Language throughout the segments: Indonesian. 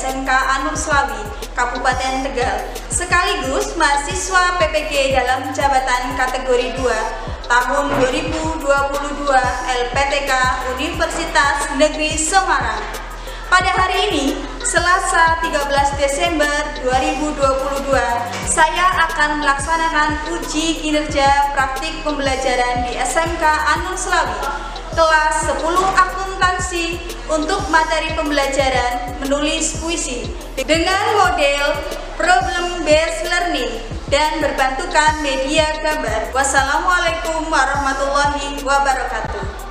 SMK Anur Slawi, Kabupaten Tegal, sekaligus mahasiswa PPG dalam jabatan kategori 2 tahun 2022 LPTK Universitas Negeri Semarang. Pada hari ini, Selasa 13 Desember 2022, saya akan melaksanakan uji kinerja praktik pembelajaran di SMK Anur Slawi, kelas 10 akuntansi untuk materi pembelajaran menulis puisi dengan model problem based learning dan berbantukan media gambar. Wassalamualaikum warahmatullahi wabarakatuh.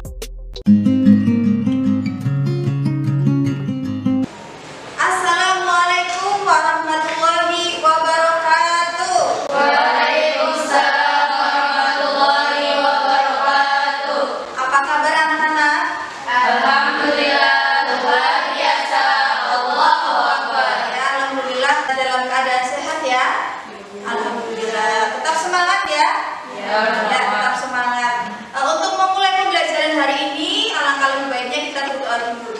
Dalam keadaan sehat ya? Alhamdulillah. Tetap semangat ya? Ya, tetap semangat. Untuk memulai pembelajaran hari ini, alangkah lebih baiknya kita berdoa dulu.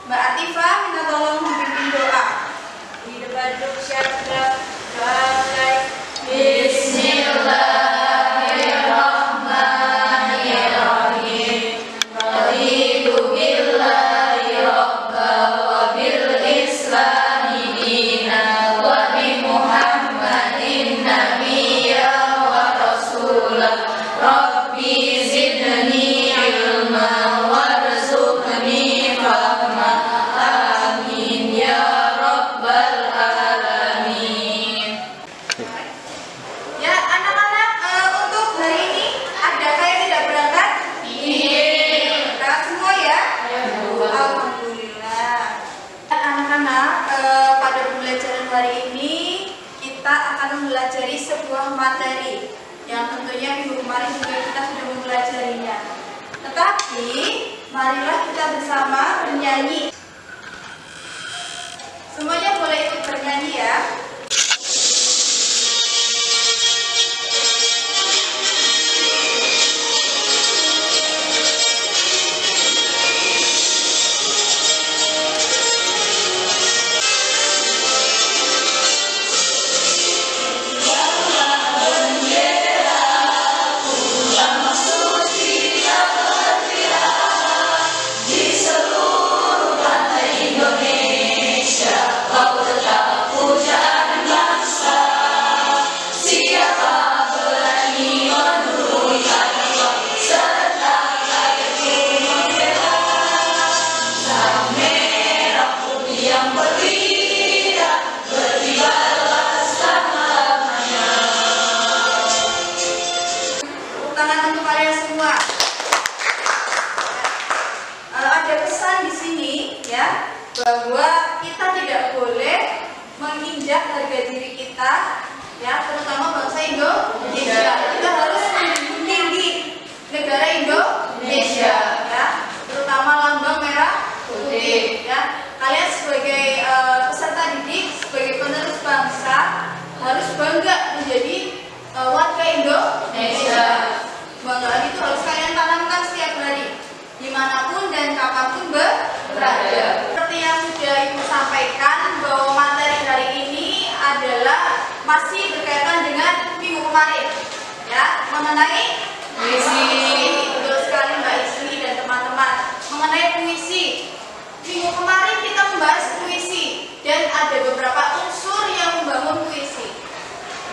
Mbak Atifah minta tolong memimpin doa. Di depan duduk syabda doa mulai. Bismillahirrahmanirrahim. Raditu billahi rabba wa bil islami dina. Rabbi zidni ilma warzuqni fahma. Amin ya rabbal alamin. Ya anak-anak, untuk hari ini adakah yang tidak berangkat? Iya. Berangkat semua ya? Alhamdulillah. Anak-anak, pada pembelajaran hari ini kita akan mempelajari sebuah materi yang tentunya minggu kemarin juga kita sudah mempelajarinya. Tetapi marilah kita bersama bernyanyi. Semuanya boleh ikut bernyanyi ya. Bahwa kita tidak boleh menginjak harga diri kita, ya, terutama bangsa Indonesia. Kita harus menjunjung negara Indonesia, ya, terutama lambang merah putih. Ya, kalian sebagai peserta didik, sebagai penerus bangsa harus bangga menjadi warga Indonesia. Banggaan itu harus kalian tanamkan setiap hari, dimanapun dan kapanpun berada. Seperti yang sudah Ibu sampaikan, bahwa materi hari ini adalah masih berkaitan dengan minggu kemarin, ya, mengenai puisi. Betul sekali Mbak Isli dan teman-teman, mengenai puisi. Minggu kemarin kita membahas puisi dan ada beberapa unsur yang membangun puisi.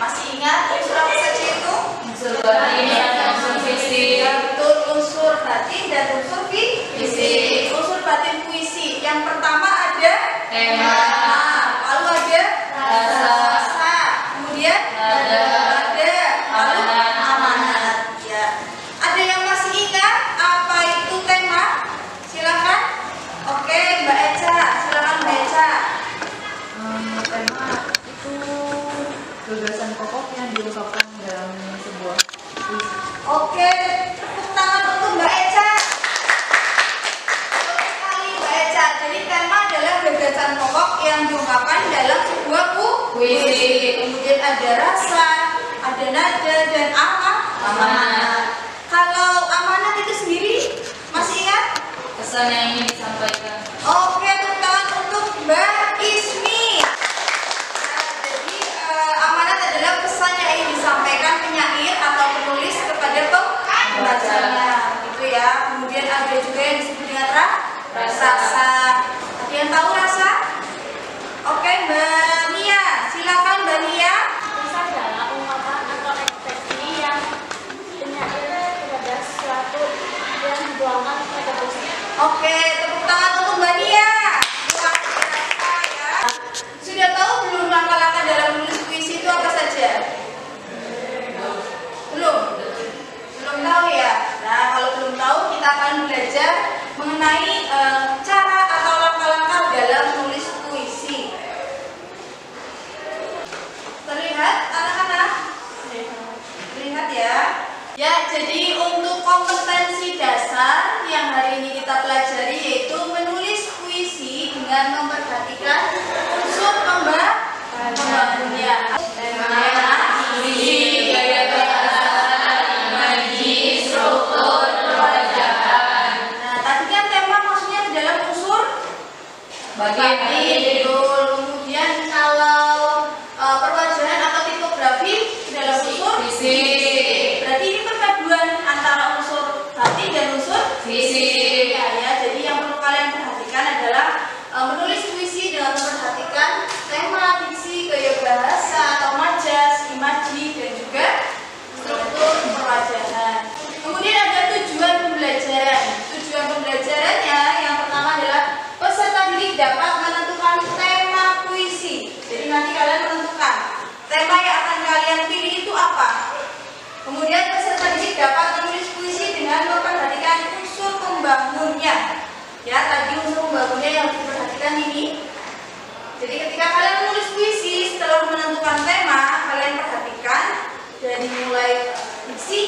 Masih ingat unsur apa saja itu? Unsur batin dan unsur fisik. Betul, unsur batin dan unsur fisik. Unsur batin puisi. Yang pertama ada tema, lalu ada rasa, kemudian ada, lalu amanat. Ya. Ada yang masih ingat apa itu tema? Silakan. Oke, Mbak Eca, silakan Mbak Eca. Tema itu gagasan pokok yang diungkapkan dalam sebuah puisi. Oke, tepuk tangan untuk Mbak Eca. Betul sekali Mbak Eca. Jadi tema adalah gagasan pokok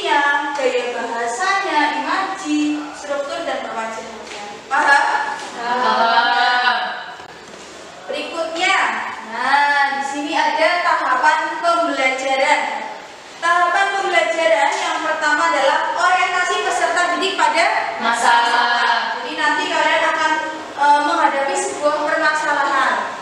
puisinya, gaya bahasanya, imaji, struktur dan perwajahannya. Paham? Paham. Berikutnya, nah di sini ada tahapan pembelajaran. Tahapan pembelajaran yang pertama adalah orientasi peserta didik pada Masalah. Jadi nanti kalian akan menghadapi sebuah permasalahan.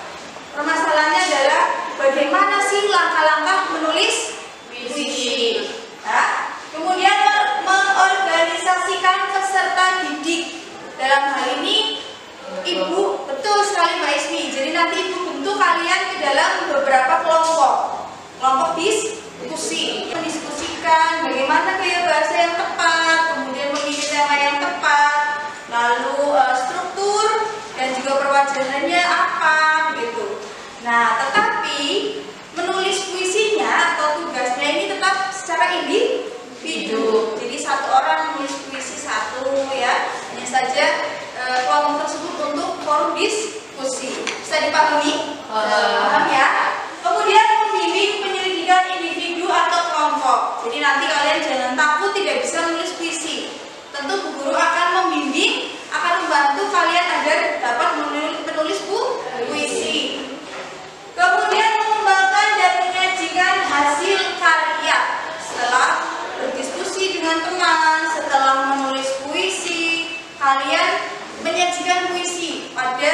Permasalahannya adalah bagaimana sih langkah-langkah menulis puisi. Nah, kemudian mengorganisasikan peserta didik. Dalam hal ini Ibu, betul sekali Mbak Ismi. Jadi nanti Ibu bentuk kalian ke dalam beberapa kelompok. Kelompok diskusi, mendiskusikan bagaimana gaya bahasa yang tepat, kemudian memilih tema yang tepat, lalu struktur dan juga perwajahannya apa, begitu. Nah, tetapi menulis puisinya atau tugasnya ini tetap secara individu. Jadi satu orang menulis puisi satu, ya. Hanya saja kelompok tersebut untuk forum diskusi. Bisa dipahami? Paham ya? Kemudian membimbing penyelidikan individu atau kelompok. Jadi nanti kalian jangan takut tidak bisa menulis puisi. Tentu Bu Guru akan membimbing, akan membantu kalian agar dapat menulis puisi. Kemudian mengembangkan dan menyajikan hasil karya. Setelah berdiskusi dengan teman, setelah menulis puisi, kalian menyajikan puisi pada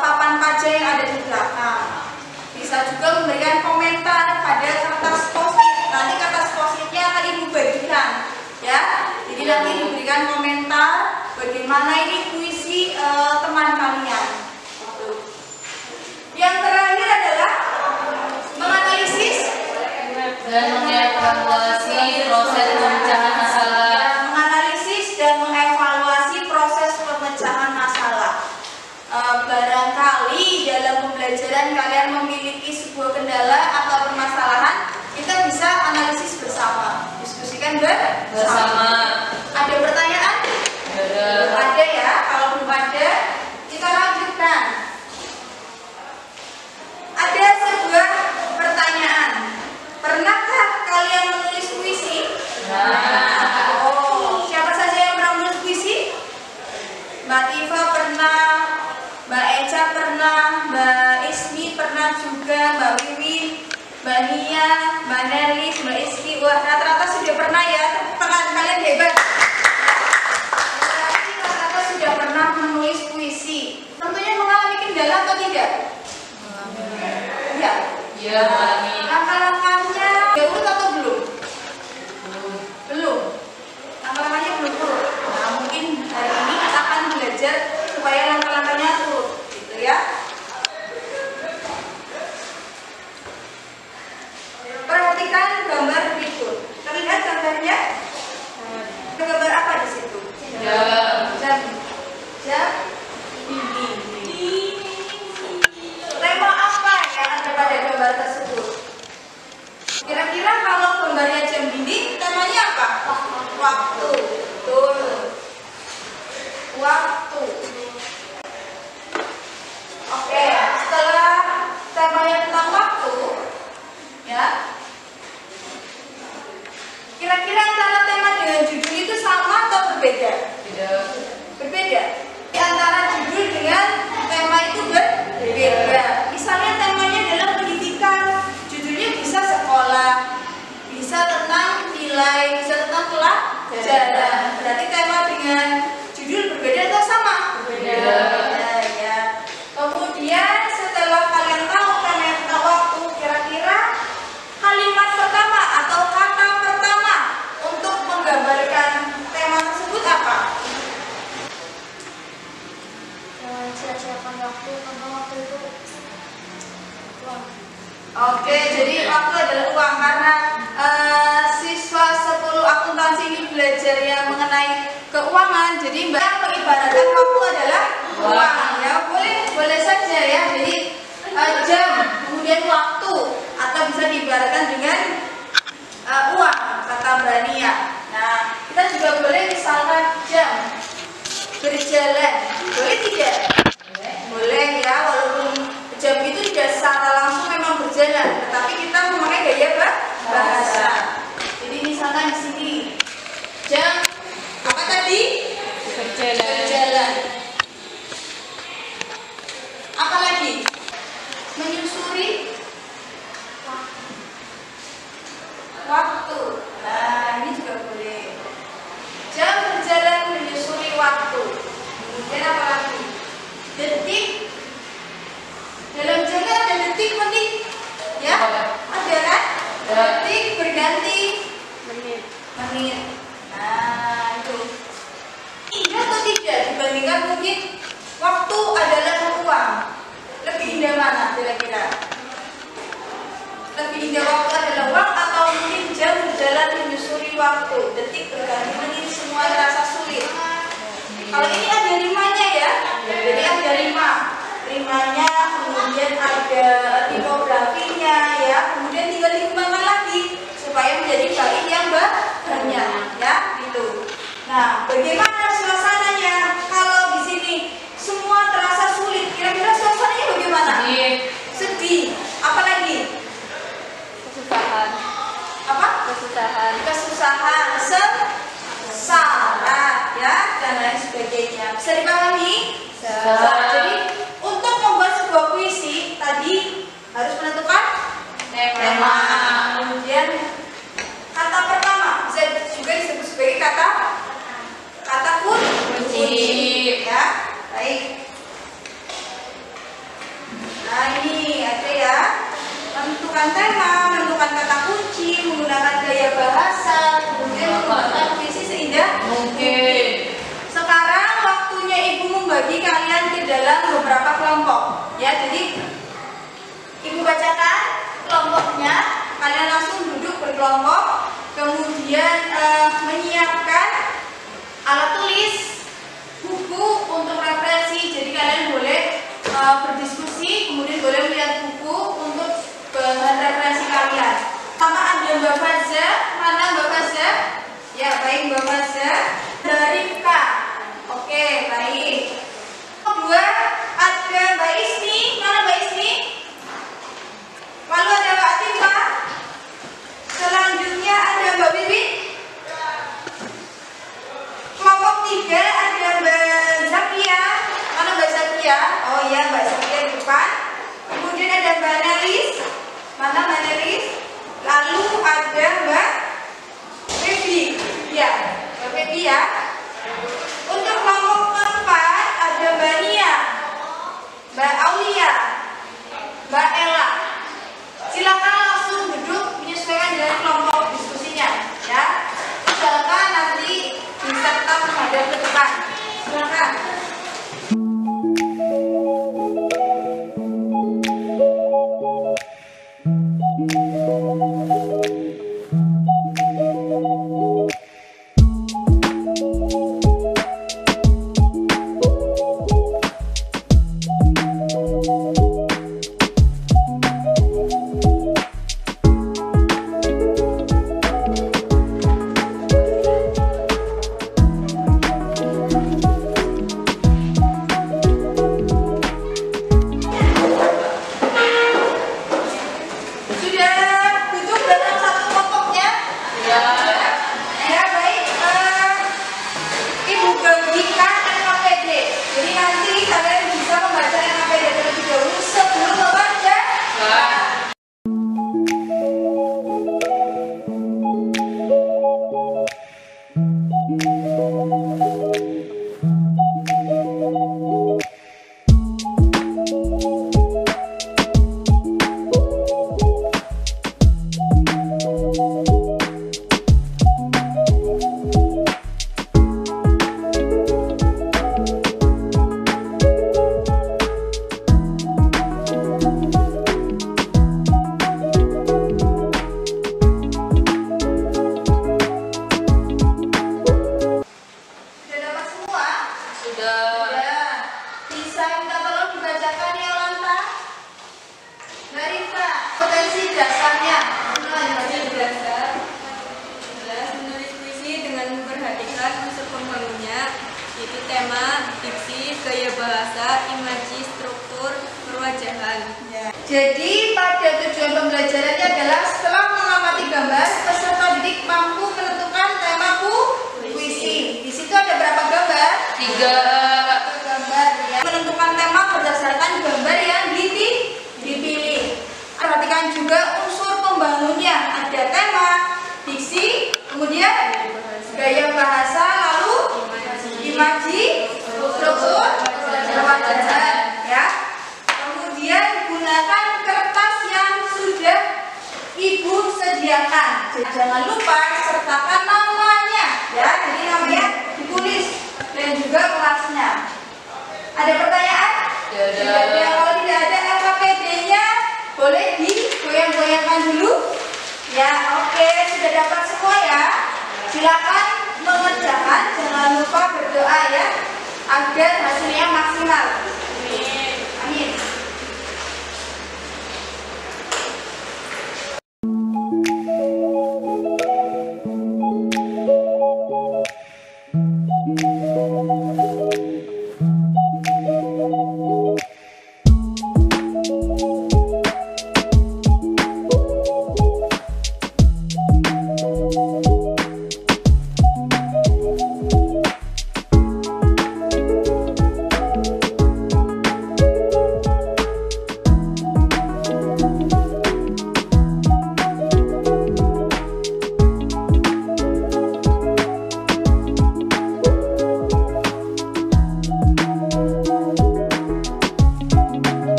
papan paja yang ada di belakang. Bisa juga memberikan komentar pada kertas post-it. Nanti kertas post-itnya akan Ibu bagikan, ya. Jadi nanti diberikan komentar bagaimana ini puisi teman kalian. Yang terakhir adalah menganalisis Dan mengevaluasi proses pemecahan masalah. menganalisis dan mengevaluasi proses pemecahan masalah. Barangkali dalam pembelajaran kalian memiliki sebuah kendala atau permasalahan, kita bisa analisis bersama, diskusikan bersama. Ada pertanyaan? Belum ada ya. Kalau belum ada, kita lanjutkan. Ada sebuah pertanyaan. Pernahkah kalian menulis puisi? Oh, siapa saja yang pernah menulis puisi? Mbak Tifa pernah, Mbak Eca pernah, Mbak Ismi pernah juga, Mbak Wiwi, Mbak Nia, Mbak Nelis, Mbak Iski. Wah, rata-rata sudah pernah ya. Tangan kalian hebat. Berarti rata-rata sudah pernah menulis puisi. Tentunya mengalami kendala atau tidak? Ya. Ya, mengalami. Langkah-langkahnya udah urut atau belum? Belum. Langkah-langkahnya belum urut. Nah, mungkin hari ini kita akan belajar supaya langkah-langkahnya urut, gitu ya. Perhatikan gambar berikut. Terlihat gambarnya? Gambar apa di situ? Jam. Tema apa yang ada pada gambar tersebut? Kira-kira kalau gambarnya jam dinding, temanya apa? Waktu. Betul. Waktu. Oke, setelah temanya tentang waktu, ya. Kira-kira antara tema dengan judul itu sama atau berbeda? Berbeda. Di antara judul dengan tema itu berbeda. Misalnya temanya adalah pendidikan, judulnya bisa sekolah, bisa tentang nilai, bisa tentang pelajaran. Berarti tema dengan judul berbeda atau sama? Berbeda. Ya. Kemudian setelah kalian tahu tema tentang waktu, kira-kira kalimat pertama atau kata pertama untuk menggambarkan tema tersebut apa? Sia-siakan waktu, tentang waktu itu uang. Oke, jadi waktu adalah uang karena siswa 10 akuntansi ini belajar yang mengenai keuangan. Jadi Mbak mengibaratkan waktu adalah uang, ya. Boleh saja ya. Jadi jam, kemudian waktu, atau bisa diibaratkan dengan uang, kata Mbak Nia. Nah, kita juga boleh misalkan jam berjalan, boleh tidak? Boleh ya, walaupun jam itu tidak secara langsung memang berjalan, tetapi kita memakai gaya bahasa. Jadi misalkan di sini Ya, ada kan? Detik berganti Menit. menit. Nah, itu indah atau tidak dibandingkan mungkin waktu adalah uang. Lebih indah mana kira-kira? Lebih indah waktu adalah uang atau mungkin jam berjalan menyusuri waktu, detik berganti menit, semua terasa sulit. Kalau ini ada rimanya ya, jadi ada rimanya, kemudian ada tipografinya ya, kemudian tinggal dikembangkan lagi supaya menjadi bait yang banyak ya, gitu. Nah, bagaimana suasananya? Kalau di sini semua terasa sulit, kira-kira suasananya bagaimana? Sedih. Apa lagi? Kesusahan. Apa? Kesusahan. Sengsara ya, dan lain sebagainya. Bisa dipahami? Bisa. Jadi untuk membuat sebuah puisi tadi harus menentukan tema. Kemudian kata pertama bisa juga disebut sebagai kata kunci ya. Baik. Nah, ini ada ya. Menentukan tema, menentukan kata kunci, menggunakan gaya bahasa, kemudian membuat puisi seindah Mungkin. Sekarang waktunya Ibu membagi kalian ke dalam beberapa kelompok. Ya, jadi Ibu bacakan kelompoknya, kalian langsung duduk berkelompok, kemudian menyiapkan alat tulis, buku untuk referensi. Jadi kalian boleh berdiskusi, kemudian boleh melihat buku untuk bahan referensi kalian. Sama ada Mbak Faza, mana Mbak Faza? Ya, baik Mbak Faza. Dari K. Oke, baik. Kedua ada Mbak Isni, mana Mbak Isni? Lalu ada Mbak Tifa. Selanjutnya ada Mbak Bibi. Kelompok 3 ada Mbak Zakia. Mana Mbak Zakia? Oh iya, Mbak Zakia di depan. Kemudian ada Mbak Nelis. Mana Mbak Nelis? Lalu ada Mbak Febi. Ya, Mbak Febi ya. Untuk kelompok keempat ada Mbak Nia, Mbak Aulia, Mbak Ella. Silakan langsung duduk menyesuaikan dengan kelompok diskusinya, ya. Silakan nanti bisa tetap menghadap ke depan. Silakan. Jadi pada tujuan pembelajarannya adalah setelah mengamati gambar, peserta didik mampu menentukan tema puisi. Di situ ada berapa gambar? 3 gambar ya. Menentukan tema berdasarkan gambar yang dipilih. Perhatikan juga unsur pembangunnya. Ada tema, diksi, kemudian gaya bahasa, lalu imaji, struktur, perwajahan ya. Kemudian gunakan kertas yang sudah jangan lupa sertakan namanya ya, jadi namanya ditulis dan juga kelasnya. Ada pertanyaan? Tidak ada. Kalau tidak ada, LKPD-nya boleh digoyang-goyangkan dulu ya. Oke, sudah dapat semua ya. Silakan mengerjakan, jangan lupa berdoa ya agar hasilnya maksimal. Amin. Amin.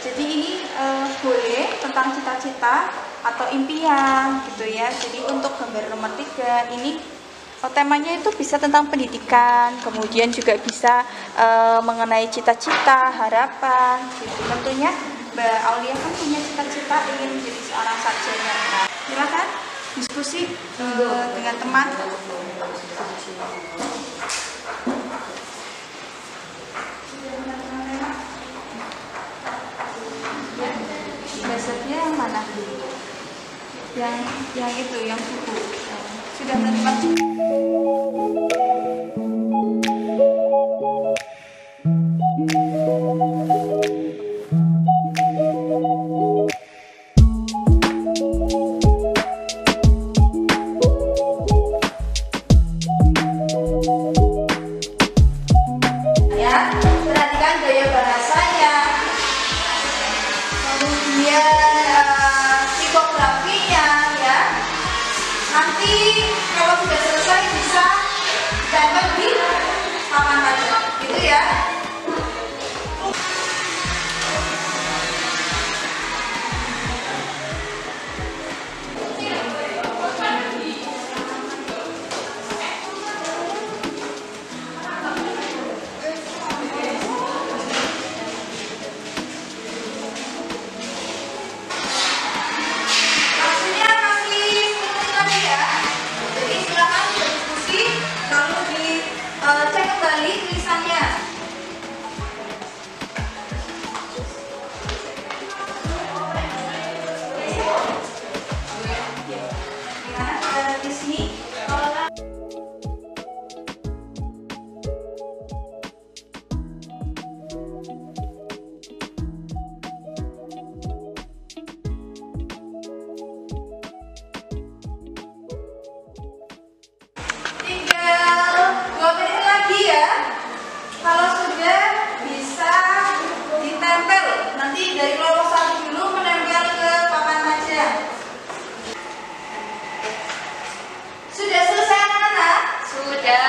Jadi ini boleh tentang cita-cita atau impian gitu ya. Jadi untuk gambar nomor 3 ini temanya itu bisa tentang pendidikan, kemudian juga bisa mengenai cita-cita, harapan gitu. Tentunya Mbak Aulia kan punya cita-cita ingin menjadi seorang sarjana. Nah, silakan diskusi dengan teman. Dasarnya yang mana? Yang itu, yang buku. Sudah menerima? Ya, perhatikan gaya bahasanya. Kemudian tipografinya ya. Nanti kalau sudah selesai bisa dapat di papan aja, gitu ya. Cek kembali tulisannya. Gimana di sini? Ya, kalau sudah bisa ditempel, nanti dari kelompok 1 dulu menempel ke papan aja. Sudah selesai anak-anak? Sudah.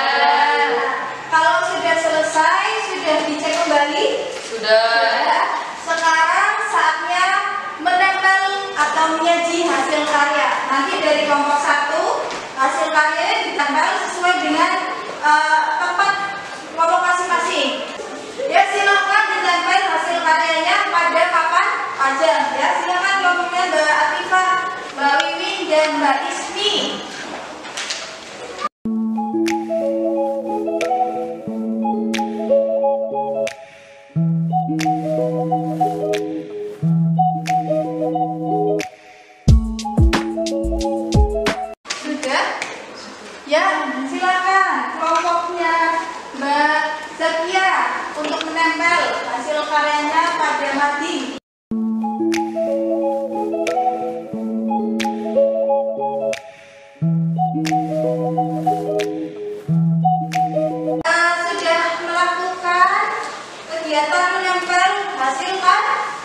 Kalau sudah selesai, sudah dicek kembali? Sudah. Sekarang saatnya menempel atau menyaji hasil karya. Nanti dari kelompok 1 hasil karyanya ditempel sesuai dengan tempat kelompok masing-masing. Ya, silakan ditempel hasil karyanya pada papan aja ya. Silakan kelompoknya Mbak Atifah, Mbak Wiwin dan Mbak Ismi. cermati. Sudah melakukan kegiatan menempel hasil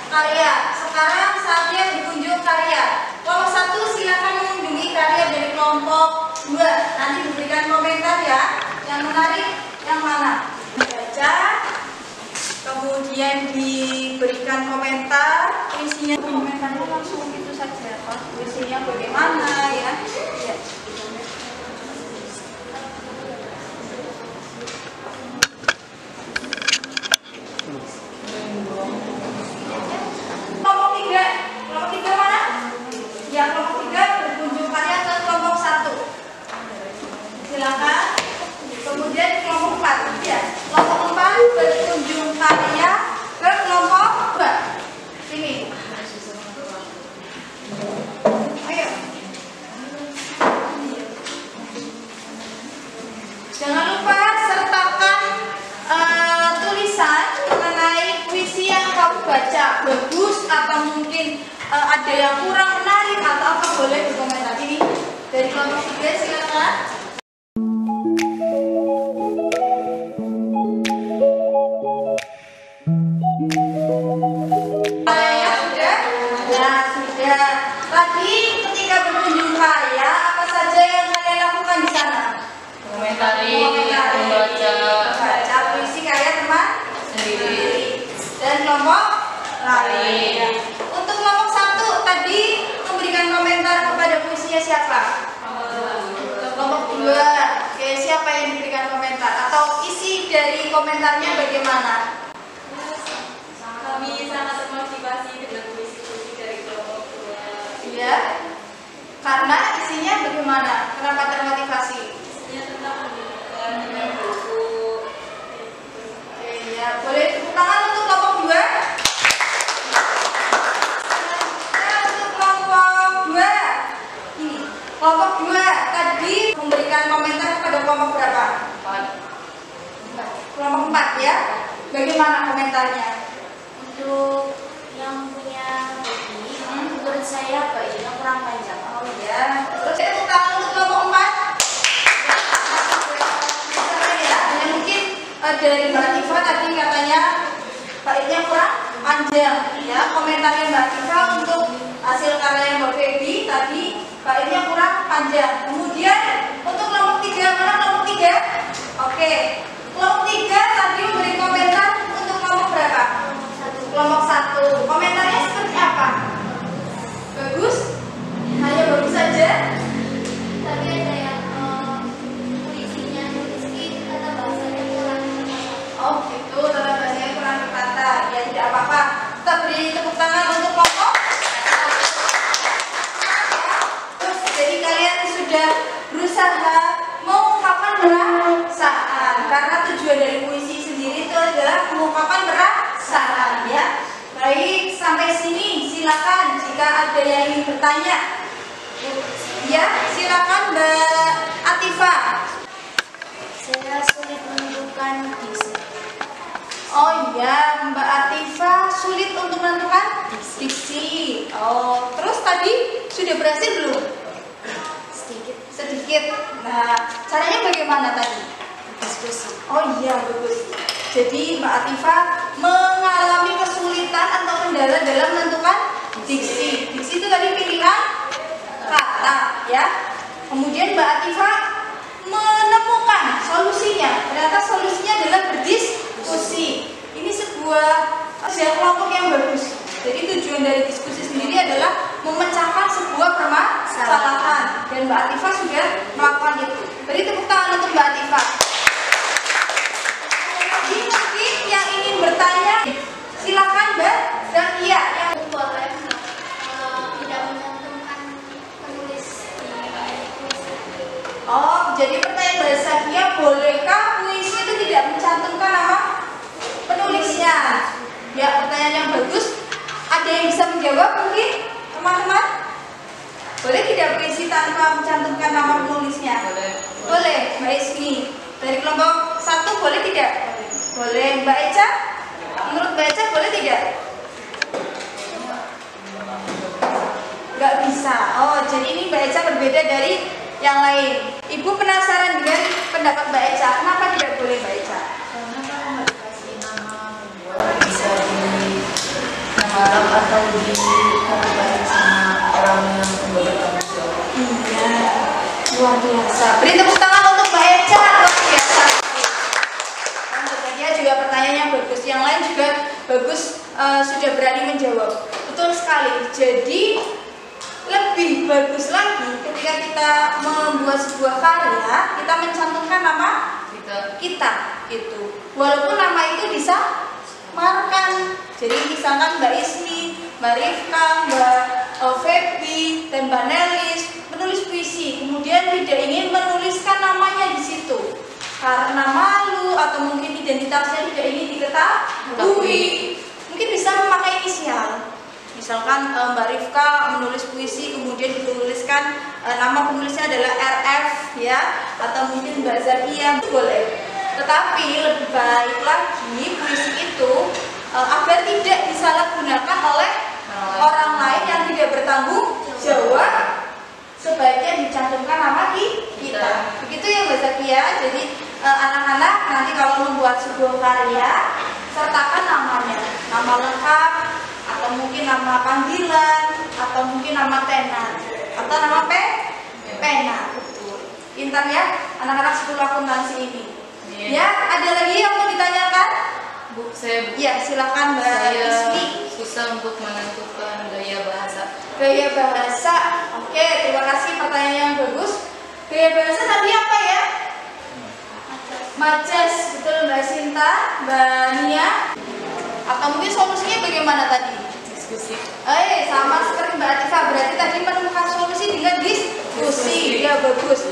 karya. Sekarang saatnya dikunjung karya. Kelompok 1 silakan mengunjungi karya dari kelompok 2. Nanti diberikan komentar ya. Yang menarik yang mana? Baca, kemudian diberikan komentar. Isinya komentarnya langsung itu saja. Isinya bagaimana ya? Ya. Kelompok 3 mana? Ya, kelompok 3 berkunjung karya ke kelompok 1. Silakan. Kemudian kelompok 4 ya. Kelompok 4 berkunjung karya ke kelompok 2. Sini. Ayo. Jangan lupa sertakan tulisan mengenai puisi yang kamu baca. Bagus atau mungkin ada yang kurang menarik atau apa, boleh berkomentar. Ini dari kelompok 3 silakan. Tadi ketika berkunjung karya, apa saja yang kalian lakukan di sana? Komentari, Baca puisi karya teman sendiri. Dan kelompok lain. Untuk kelompok 1 tadi memberikan komentar kepada puisinya siapa? Kelompok 2. Oke, siapa yang diberikan komentar atau isi dari komentarnya bagaimana? Kami sangat termotivasi dengan puisi-puisi dari kelompok 2. Ya, karena isinya bagaimana? Kenapa termotivasi? Isinya tentang pendidikan dan buku. Oke, ya, boleh tepuk tangan untuk kelompok 2. Untuk kelompok 2. Ini, kelompok 2 tadi memberikan komentar kepada kelompok berapa? 4. Kelompok 4 ya. Bagaimana komentarnya? Untuk yang punya hobi, menurut saya bayinya kurang panjang. Oh ya. Terus tepuk tangan untuk kelompok 4. Ya, mungkin dari Mbak Tifa tadi katanya baiknya kurang panjang. Ya, komentarnya Mbak Tifa untuk hasil karya Mbak Feby tadi baiknya kurang panjang. Kemudian untuk kelompok 3 mana kelompok 3? Oke. Kelompok 3 tadi memberi komentar untuk kelompok berapa? Kelompok 1. Komentarnya seperti apa? Bagus? Hanya bagus saja? Tapi ada yang puisinya nulis kata bahasanya kurang. Oh gitu, tata bahasanya kurang tertata. Ya tidak apa-apa. Kita beri tepuk tangan untuk kelompok. Terus jadi kalian sudah berusaha mengungkapkan perasaan. Karena tujuan dari puisi sendiri itu adalah mengungkapkan perasaan ya. Baik, sampai sini silakan jika ada yang ingin bertanya. Ya, silakan Mbak Atifa. Saya sulit menentukan diksi. Oh iya, Mbak Atifa sulit untuk menentukan diksi. Oh, terus tadi sudah berhasil belum? Sedikit. Nah, caranya bagaimana tadi? Diskusi. Oh iya, bagus. Jadi Mbak Atifa mengalami kesulitan atau kendala dalam menentukan diksi. Diksi itu tadi pilihan kata, ya. Kemudian Mbak Atifa menemukan solusinya. Ternyata solusinya adalah berdiskusi. Ini sebuah kerja kelompok yang bagus. Jadi tujuan dari diskusi sendiri adalah memecahkan sebuah permasalahan. Dan Mbak Atifa sudah melakukan itu. Beri tepuk tangan untuk Mbak Atifa. Jadi mungkin yang ingin bertanya, silakan Mbak Zakia. Yang Boleh tidak mencantumkan penulis di Oh, jadi pertanyaan Mbak Zakia, bolehkah puisi itu tidak mencantumkan nama penulisnya? Ya, pertanyaan yang bagus. Ada yang bisa menjawab mungkin, teman-teman? Boleh tidak puisi tanpa mencantumkan nama penulisnya? Boleh. Boleh, Mbak Ismi. Dari kelompok 1 boleh tidak? Boleh. Mbak Eca? Menurut Mbak Eca boleh tidak? nggak bisa. Oh, jadi ini Mbak Eca berbeda dari yang lain. Ibu penasaran dengan pendapat Mbak Eca, kenapa tidak boleh Mbak Eca? Karena kalau nggak dikasih nama pembuat bisa di nama Arab atau dikomentari sama orang yang nggak bertanggung jawab. Iya, luar biasa. Beri tepuk tangan untuk Mbak Eca, luar biasa. Dia juga pertanyaannya bagus, yang lain juga bagus, sudah berani menjawab. Betul sekali. Jadi lebih bagus lagi ketika kita membuat sebuah karya, kita mencantumkan nama kita gitu. Walaupun nama itu disamarkan. Jadi misalkan Mbak Ismi, Mbak Rifka, Mbak Febi, dan Mbak Nelis menulis puisi, kemudian tidak ingin menuliskan namanya di situ karena malu atau mungkin identitasnya tidak ingin diketahui, mungkin bisa memakai inisial. Misalkan Mbak Rifka menulis puisi, kemudian dituliskan nama penulisnya adalah RF ya, atau mungkin Mbak Zakia, boleh. Tetapi lebih baik lagi puisi itu agar tidak disalahgunakan oleh orang lain yang tidak bertanggung jawab, sebaiknya dicantumkan nama kita. Begitu ya Mbak Zakia. Jadi anak-anak nanti kalau membuat sebuah karya, sertakan namanya, nama lengkap, atau mungkin nama panggilan, atau mungkin nama tenan, atau nama pena. Betul. Pintar ya anak-anak sekolah akuntansi ini. Ya, ada lagi yang mau ditanyakan? Bu, saya Ya, silakan Mbak Ismi. susah untuk menentukan gaya bahasa. Gaya bahasa. Oke, terima kasih pertanyaan yang bagus. Gaya bahasa tadi apa ya? Majas, betul Mbak Sinta, Mbak Nia. Atau mungkin solusinya bagaimana tadi? Diskusi. Sama seperti Mbak Atifah, berarti tadi menemukan solusi dengan diskusi. Ya, bagus.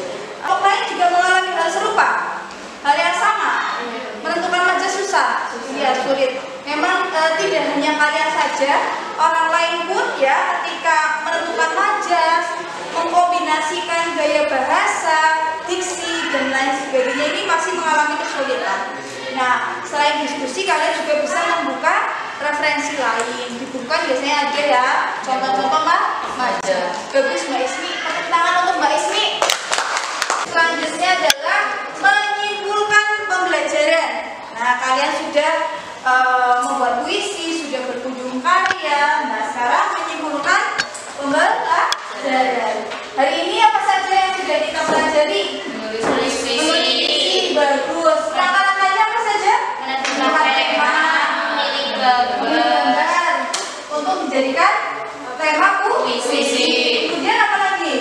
Orang lain juga mengalami hal serupa, hal yang sama. Menentukan majas susah, ya sulit. Memang tidak hanya kalian saja, orang lain pun ya ketika menentukan majas, mengkombinasikan gaya bahasa, diksi dan lain sebagainya ini masih mengalami kesulitan. Nah, selain diskusi kalian juga bisa membuka referensi lain. Dibuka biasanya ada ya contoh-contoh majas. Bagus Mbak Ismi, tepuk tangan untuk Mbak Ismi. Selanjutnya adalah menyimpulkan pembelajaran. Nah, kalian sudah membuat puisi, sudah berkunjung karya. Nah, sekarang menyimpulkan pembelajaran. Hari ini apa saja yang sudah kita pelajari? Menulis puisi. Bagus. Langkah-langkahnya apa saja? Menentukan tema, memilih gambar untuk menjadikan tema puisi. Kemudian apa lagi?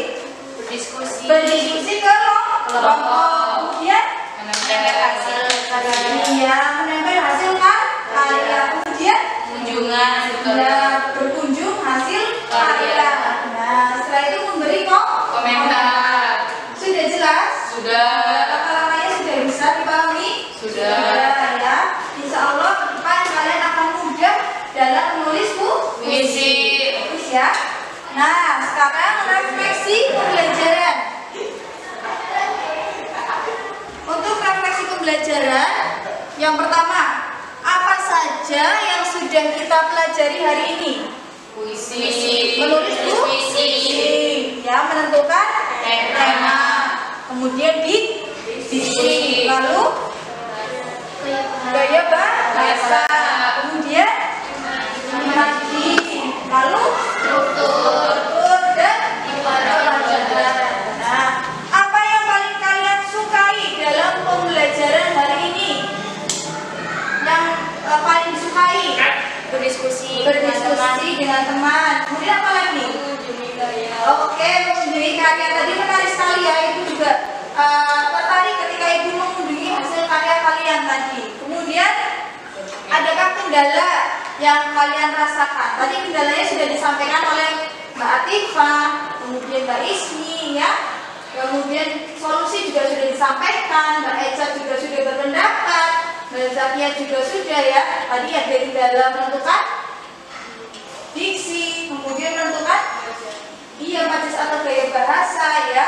Berdiskusi ke kelompok. Kemudian Menempel hasil Iya, menempel hasil karya. Kemudian kunjungan berkunjung hasil karya. Nah, setelah itu memberi komentar. Sudah jelas? Sudah. Langkah-langkahnya sudah bisa dipahami? Sudah. Ya. Insya Allah ke depan kalian akan mudah dalam menulis Puisi. Bagus ya. Nah, sekarang refleksi pembelajaran. Untuk refleksi pembelajaran, yang pertama, apa saja yang sudah kita pelajari hari ini? Puisi. Menulis puisi. Ya, menentukan tema. Kemudian diksi. Lalu gaya bahasa. Kemudian imaji. Lalu struktur dan pembelajaran. Nah, apa yang paling kalian sukai dalam pembelajaran hari ini? Yang paling disukai? Berdiskusi dengan teman. Kemudian apa lagi? Oke, mengunjungi karya tadi menarik sekali ya. Itu juga tertarik ketika ibu mengunjungi hasil karya kalian tadi. Kemudian adakah kendala yang kalian rasakan? Tadi kendalanya sudah disampaikan oleh Mbak Atifah, kemudian Mbak Ismi ya. Kemudian solusi juga sudah disampaikan, Mbak Eca juga sudah berpendapat, Mbak Zakia juga sudah ya. Tadi ada kendala menentukan diksi, kemudian menentukan majas atau gaya bahasa ya.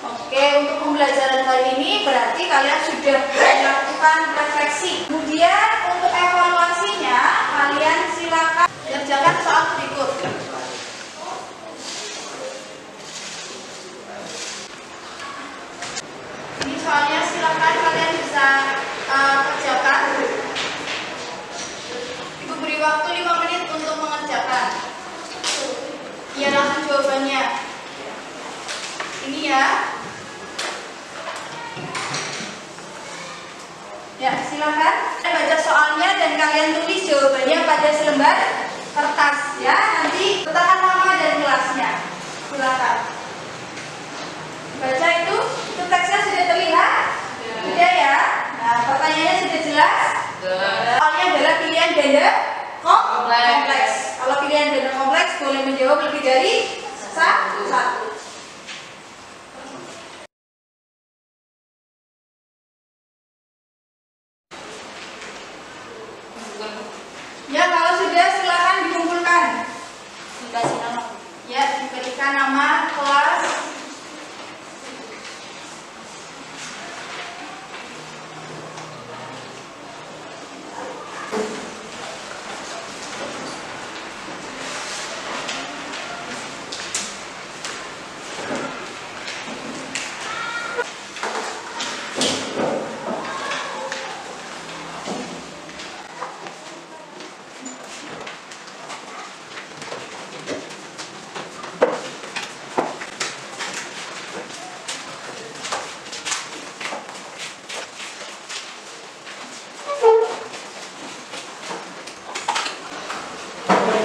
Oke, untuk pembelajaran hari ini berarti kalian sudah melakukan refleksi. Kemudian untuk evaluasinya kalian silakan kerjakan soal berikut. soalnya silakan kalian bisa kerjakan. Ibu beri waktu 5 menit untuk mengerjakan. Ya, langsung jawabannya. Ini ya. Ya, silakan. Saya baca soalnya dan kalian tulis jawabannya pada selembar kertas ya. Nanti letakkan nama dan kelasnya. Silakan. Baca itu teksnya sudah terlihat? Sudah ya. Nah, pertanyaannya sudah jelas? Soalnya adalah pilihan ganda kompleks. Kalau pilihan ganda kompleks boleh menjawab lebih dari satu. Ya, kalau sudah silakan dikumpulkan. Dikasih nama. Ya, diberikan nama, kelas.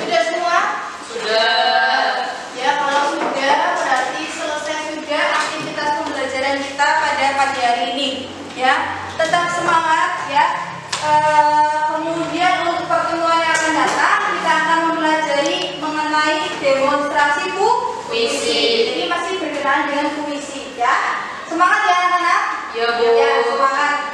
Sudah semua? Ya, kalau sudah berarti selesai sudah aktivitas pembelajaran kita pada pagi hari ini. Ya, tetap semangat ya. Kemudian untuk pertemuan yang akan datang kita akan mempelajari mengenai demonstrasi puisi. Jadi masih berkenaan dengan puisi ya. Semangat ya anak-anak. Ya, Bu. Ya, semangat.